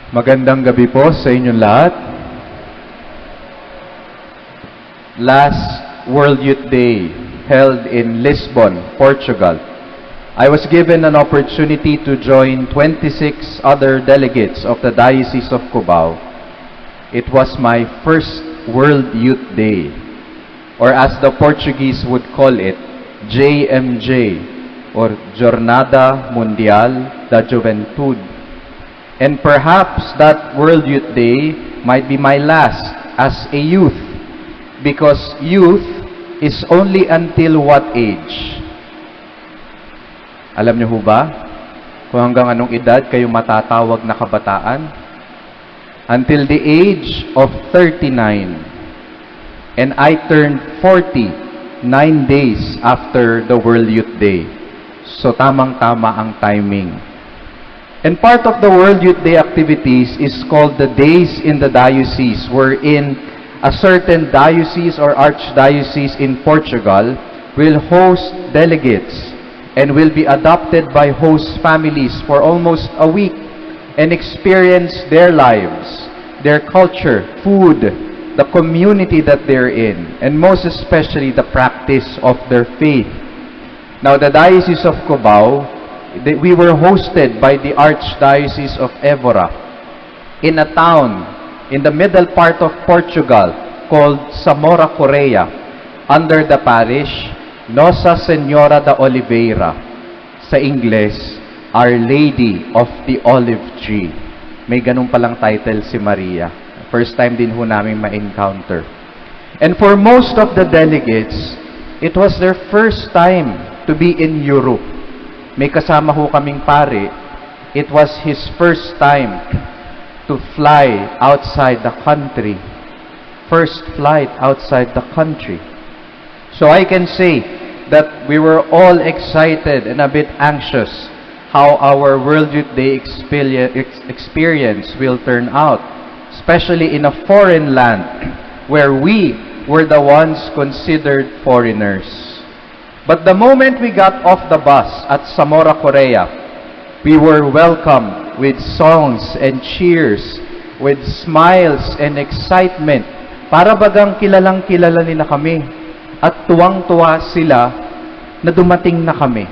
Magandang gabi po sa inyong lahat. Last World Youth Day held in Lisbon, Portugal. I was given an opportunity to join 26 other delegates of the Diocese of Cubao. It was my first World Youth Day, or as the Portuguese would call it, JMJ, or Jornada Mundial da Juventude. And perhaps that World Youth Day might be my last as a youth, because youth is only until what age? Alam niyo ho ba kung hanggang anong edad kayo matatawag na kabataan? Until the age of 39. And I turned 40 9 days after the World Youth Day. So tamang-tama ang timing. And part of the World Youth Day activities is called the Days in the Diocese, wherein a certain diocese or archdiocese in Portugal will host delegates and will be adopted by host families for almost a week and experience their lives, their culture, food, the community that they're in, and most especially the practice of their faith. Now, the Diocese of Cubao, we were hosted by the Archdiocese of Évora in a town in the middle part of Portugal called Samora Correia, under the parish Nossa Senhora da Oliveira, sa Ingles, Our Lady of the Olive Tree. May ganun palang title si Maria. First time din ho namin ma-encounter. And for most of the delegates, it was their first time to be in Europe. May kasama ho kaming pare, it was his first time to fly outside the country. First flight outside the country. So I can say that we were all excited and a bit anxious how our World Youth Day experience will turn out, especially in a foreign land where we were the ones considered foreigners. But the moment we got off the bus at Samora Correia, we were welcomed with songs and cheers, with smiles and excitement. Para bagang kilalang-kilala nila kami at tuwang-tuwa sila na dumating na kami.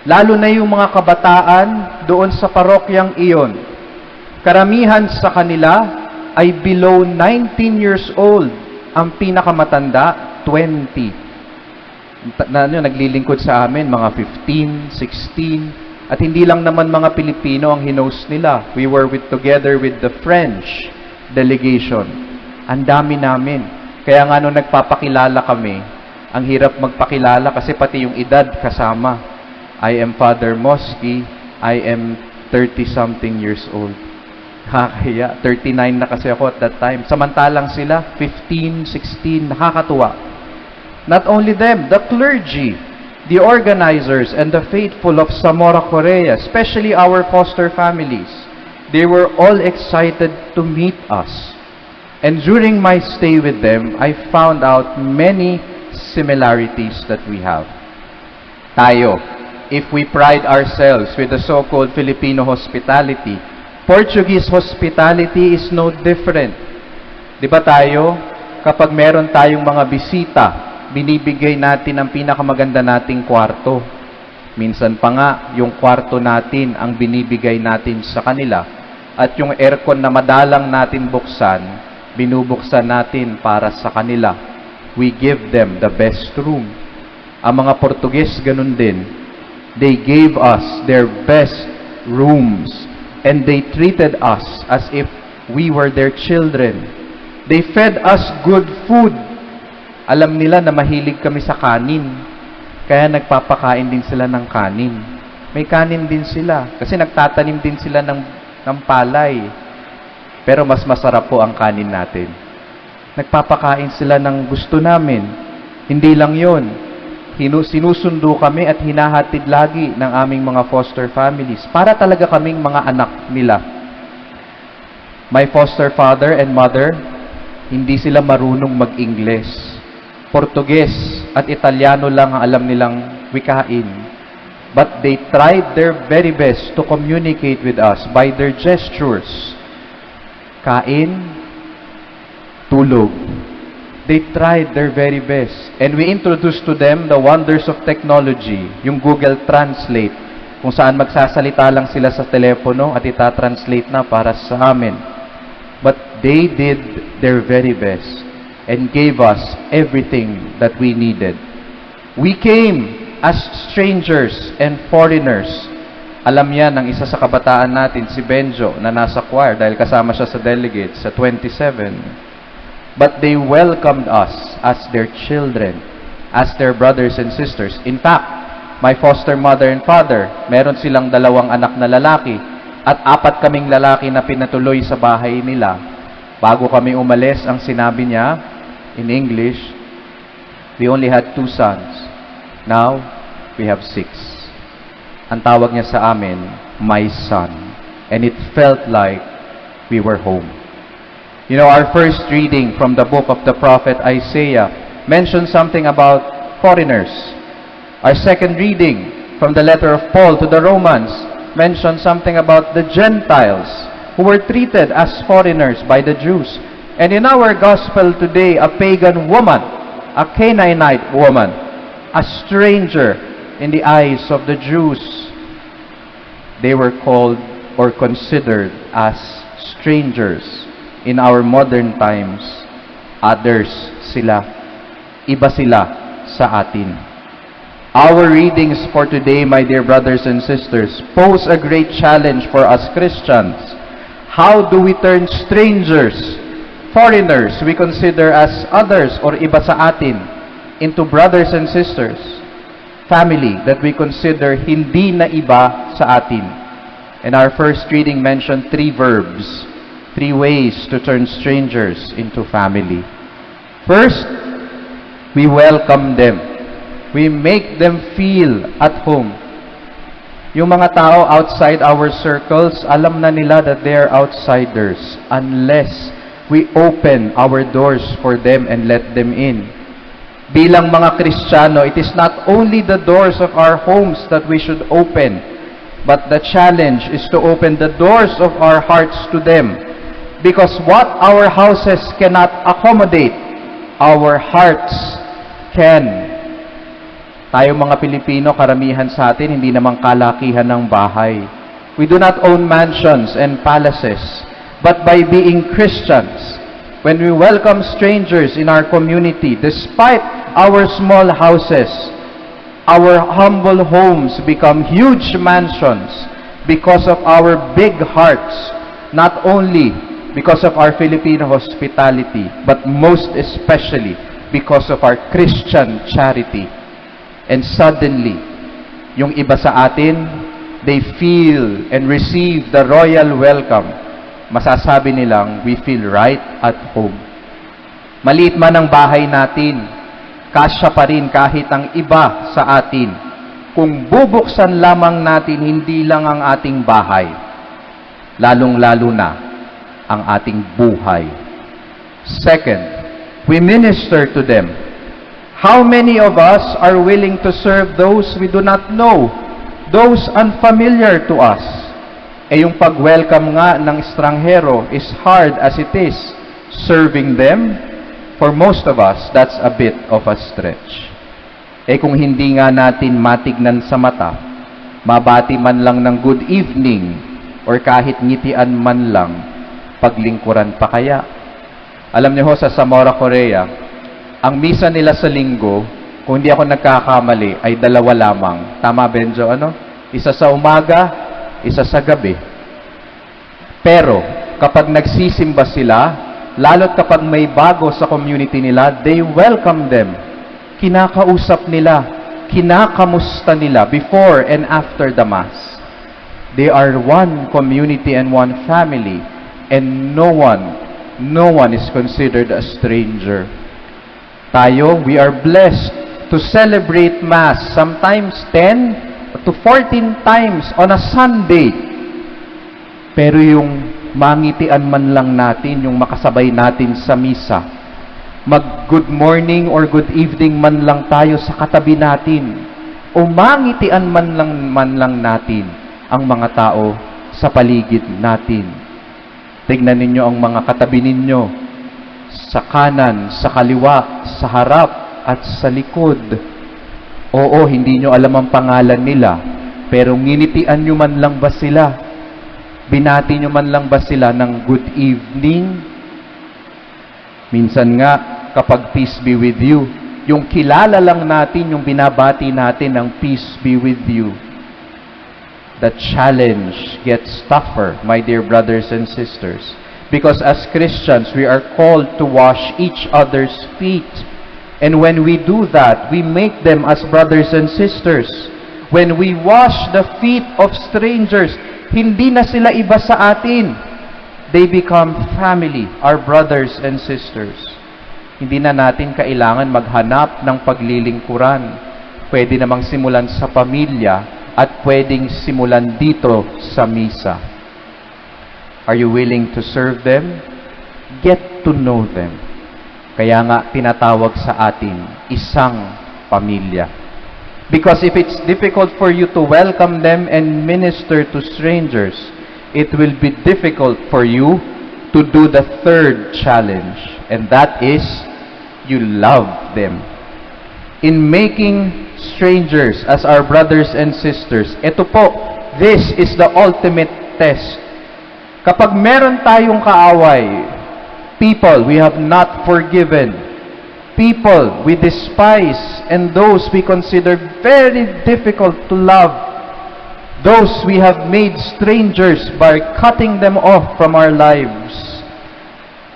Lalo na yung mga kabataan doon sa parokyang iyon. Karamihan sa kanila ay below 19 years old. Ang pinakamatanda, 20. Naglilingkod sa amin, mga 15, 16, at hindi lang naman mga Pilipino ang hinost nila. We were together with the French delegation. Ang dami namin. Kaya nga nung nagpapakilala kami, ang hirap magpakilala kasi pati yung edad kasama. I am Father Mosky, I am 30-something years old. Nakakahiya, 39 na kasi ako at that time. Samantalang sila, 15, 16, nakakatuwa. Not only them, the clergy, the organizers, and the faithful of Samora Correia, especially our foster families, they were all excited to meet us. And during my stay with them, I found out many similarities that we have. Tayo, if we pride ourselves with the so-called Filipino hospitality, Portuguese hospitality is no different. Di ba tayo, kapag meron tayong mga bisita, binibigay natin ang pinakamaganda nating kwarto. Minsan pa nga, yung kwarto natin ang binibigay natin sa kanila. At yung aircon na madalang natin buksan, binubuksan natin para sa kanila. We give them the best room. Ang mga Portuguese ganun din. They gave us their best rooms. And they treated us as if we were their children. They fed us good food. Alam nila na mahilig kami sa kanin. Kaya nagpapakain din sila ng kanin. May kanin din sila. Kasi nagtatanim din sila ng palay. Pero mas masarap po ang kanin natin. Nagpapakain sila ng gusto namin. Hindi lang yon. Sinusundo kami at hinahatid lagi ng aming mga foster families. Para talaga kaming mga anak nila. My foster father and mother, hindi sila marunong mag-Ingles. Portuges at Italiano lang ang alam nilang wikain. but they tried their very best to communicate with us by their gestures. Kain, tulog. They tried their very best. And we introduced to them the wonders of technology, yung Google Translate, kung saan magsasalita lang sila sa telepono at itatranslate na para sa amin. But they did their very best and gave us everything that we needed. We came as strangers and foreigners. Alam yan ng isa sa kabataan natin, si Benjo, na nasa choir dahil kasama siya sa delegate sa 27. But they welcomed us as their children, as their brothers and sisters. In fact, my foster mother and father, meron silang 2 anak na lalaki at 4 kaming lalaki na pinatuloy sa bahay nila. Bago kami umalis, ang sinabi niya in English, we only had 2 sons. Now, we have 6. Ang tawag niya sa amin, my son. And it felt like we were home. You know, our first reading from the book of the prophet Isaiah mentioned something about foreigners. Our second reading from the letter of Paul to the Romans mentioned something about the Gentiles who were treated as foreigners by the Jews. And in our gospel today, a pagan woman, a Canaanite woman, a stranger in the eyes of the Jews. They were called or considered as strangers. In our modern times, others sila. Iba sila sa atin. Our readings for today, my dear brothers and sisters, pose a great challenge for us Christians. How do we turn strangers, foreigners we consider as others or iba sa atin, into brothers and sisters, family that we consider hindi na iba sa atin? And our first reading mentioned 3 verbs, 3 ways to turn strangers into family. First, we welcome them. We make them feel at home. Yung mga tao outside our circles, alam na nila that they are outsiders unless we open our doors for them and let them in. Bilang mga Kristiyano, it is not only the doors of our homes that we should open, but the challenge is to open the doors of our hearts to them. Because what our houses cannot accommodate, our hearts can. Tayo mga Pilipino, karamihan sa atin, hindi namang kalakihan ng bahay. We do not own mansions and palaces, but by being Christians, when we welcome strangers in our community, despite our small houses, our humble homes become huge mansions because of our big hearts, not only because of our Filipino hospitality, but most especially because of our Christian charity. And suddenly, yung iba sa atin, they feel and receive the royal welcome. Masasabi nilang, we feel right at home. Maliit man ang bahay natin, kasya pa rin kahit ang iba sa atin. Kung bubuksan lamang natin, hindi lang ang ating bahay, lalong-lalo na ang ating buhay. Second, we minister to them. How many of us are willing to serve those we do not know, those unfamiliar to us? Yung pag-welcome nga ng estranghero is hard as it is. Serving them, for most of us, that's a bit of a stretch. Kung hindi nga natin matignan sa mata, mabati man lang ng good evening, or kahit ngitian man lang, paglingkuran pa kaya? Alam niyo ho, sa Zamora, Korea, ang misa nila sa linggo, kung hindi ako nagkakamali, ay 2 lamang. Tama, Benjo? Isa sa umaga, isa sa gabi. Pero, kapag nagsisimba sila, lalo't kapag may bago sa community nila, they welcome them. Kinakausap nila, kinakamusta nila before and after the Mass. They are one community and one family, and no one is considered a stranger. Tayo, we are blessed to celebrate Mass sometimes 10 to 14 times on a Sunday. Pero yung mangitian man lang natin, yung makasabay natin sa misa, mag good morning or good evening man lang tayo sa katabi natin, o mangitian man lang natin ang mga tao sa paligid natin. Tignan ninyo ang mga katabi ninyo, sa kanan, sa kaliwa, sa harap, at sa likod. Oo, hindi nyo alam ang pangalan nila, pero nginitian nyo man lang ba sila? Binati nyo man lang ba sila ng good evening? Minsan nga, kapag peace be with you, yung kilala lang natin, yung binabati natin ng peace be with you. The challenge gets tougher, my dear brothers and sisters. Because as Christians, we are called to wash each other's feet. And when we do that, we make them as brothers and sisters. When we wash the feet of strangers, hindi na sila iba sa atin. They become family, our brothers and sisters. Hindi na natin kailangan maghanap ng paglilingkuran. Pwede namang simulan sa pamilya at pwedeng simulan dito sa misa. Are you willing to serve them? Get to know them. Kaya nga tinatawag sa atin, isang pamilya. Because if it's difficult for you to welcome them and minister to strangers, it will be difficult for you to do the third challenge, and that is, you love them. In making strangers as our brothers and sisters, ito po, this is the ultimate test. Kapag meron tayong kaaway, people we have not forgiven, people we despise, and those we consider very difficult to love, those we have made strangers by cutting them off from our lives,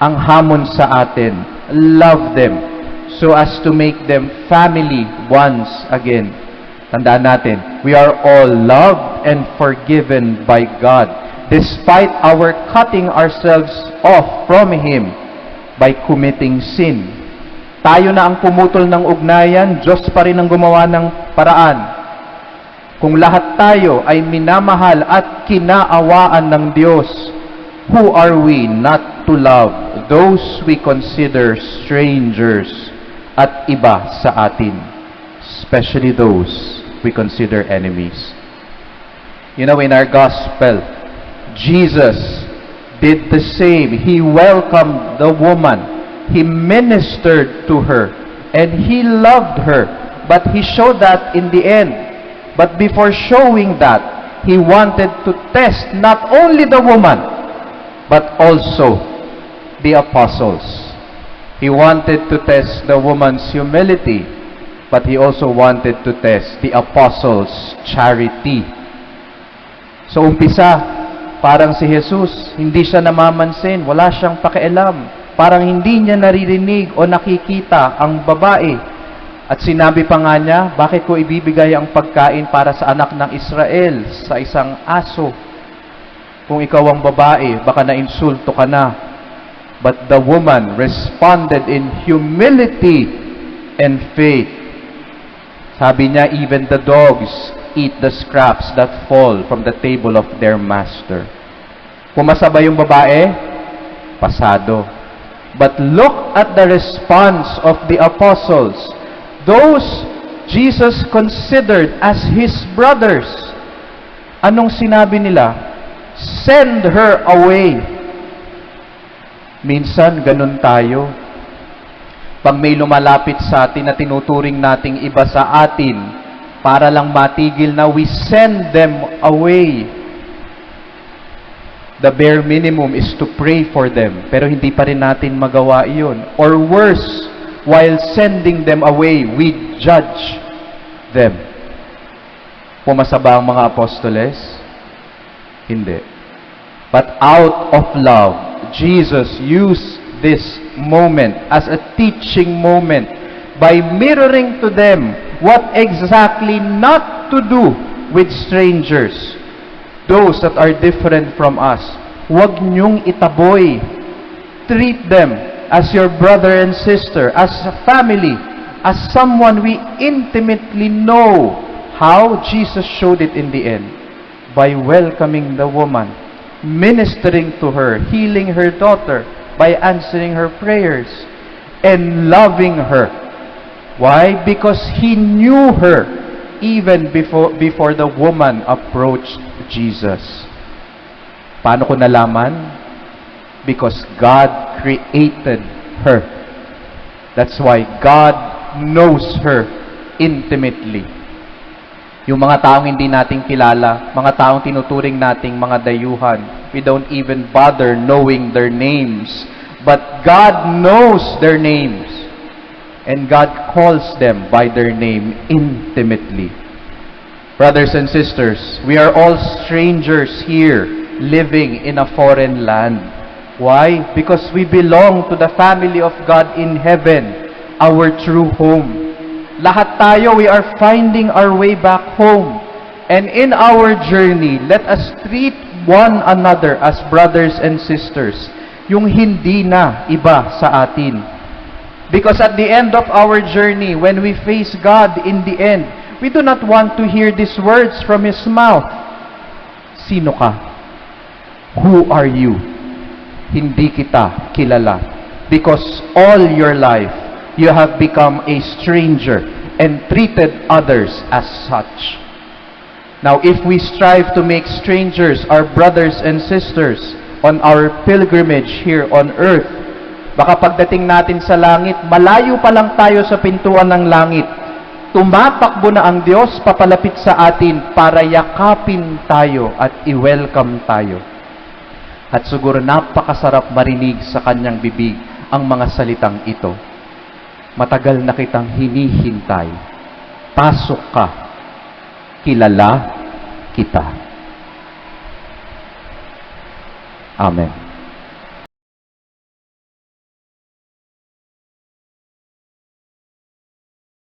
ang hamon sa atin, love them so as to make them family once again. Tandaan natin, we are all loved and forgiven by God, despite our cutting ourselves off from Him by committing sin. Tayo na ang pumutol ng ugnayan, Diyos pa rin ang gumawa ng paraan. Kung lahat tayo ay minamahal at kinaawaan ng Diyos, who are we not to love those we consider strangers at iba sa atin, especially those we consider enemies? You know, in our gospel, Jesus did the same. He welcomed the woman. He ministered to her. And He loved her. But He showed that in the end. But before showing that, He wanted to test not only the woman, but also the apostles. He wanted to test the woman's humility, but He also wanted to test the apostles' charity. So umpisa, parang si Jesus, hindi siya namamansin, wala siyang pakialam. Parang hindi niya naririnig o nakikita ang babae. At sinabi pa nga niya, bakit ko ibibigay ang pagkain para sa anak ng Israel sa isang aso? Kung ikaw ang babae, baka na-insulto ka na. But the woman responded in humility and faith. Sabi niya, even the dogs eat the scraps that fall from the table of their master. Pumasa ba yung babae? Pasado. But look at the response of the apostles. Those Jesus considered as His brothers. Anong sinabi nila? Send her away. Minsan, ganun tayo. Pag may lumalapit sa atin na tinuturing nating iba sa atin, para lang matigil na, we send them away. The bare minimum is to pray for them, pero hindi pa rin natin magawa iyon. Or worse, while sending them away, we judge them. Pumasa ba ang mga apostoles? Hindi. But out of love, Jesus used this moment as a teaching moment by mirroring to them what exactly not to do with strangers, those that are different from us. Huwag niyong itaboy. Treat them as your brother and sister, as a family, as someone we intimately know. How Jesus showed it in the end? By welcoming the woman, ministering to her, healing her daughter, by answering her prayers, and loving her. Why? Because He knew her even before the woman approached Jesus. Paano ko nalaman? Because God created her. That's why God knows her intimately. Yung mga taong hindi nating kilala, mga taong tinuturing nating mga dayuhan, we don't even bother knowing their names. But God knows their names. And God calls them by their name intimately. Brothers and sisters, we are all strangers here, living in a foreign land. Why? Because we belong to the family of God in heaven, our true home. Lahat tayo, we are finding our way back home. And in our journey, let us treat one another as brothers and sisters. Yung hindi na iba sa atin. Because at the end of our journey, when we face God in the end, we do not want to hear these words from His mouth. Sino ka? Who are you? Hindi kita kilala. Because all your life, you have become a stranger and treated others as such. Now, if we strive to make strangers our brothers and sisters on our pilgrimage here on earth, baka pagdating natin sa langit, malayo pa lang tayo sa pintuan ng langit, tumatakbo na ang Diyos papalapit sa atin para yakapin tayo at i-welcome tayo. At siguro napakasarap marinig sa kanyang bibig ang mga salitang ito. Matagal na kitang hinihintay. Pasok ka. Kilala kita. Amen.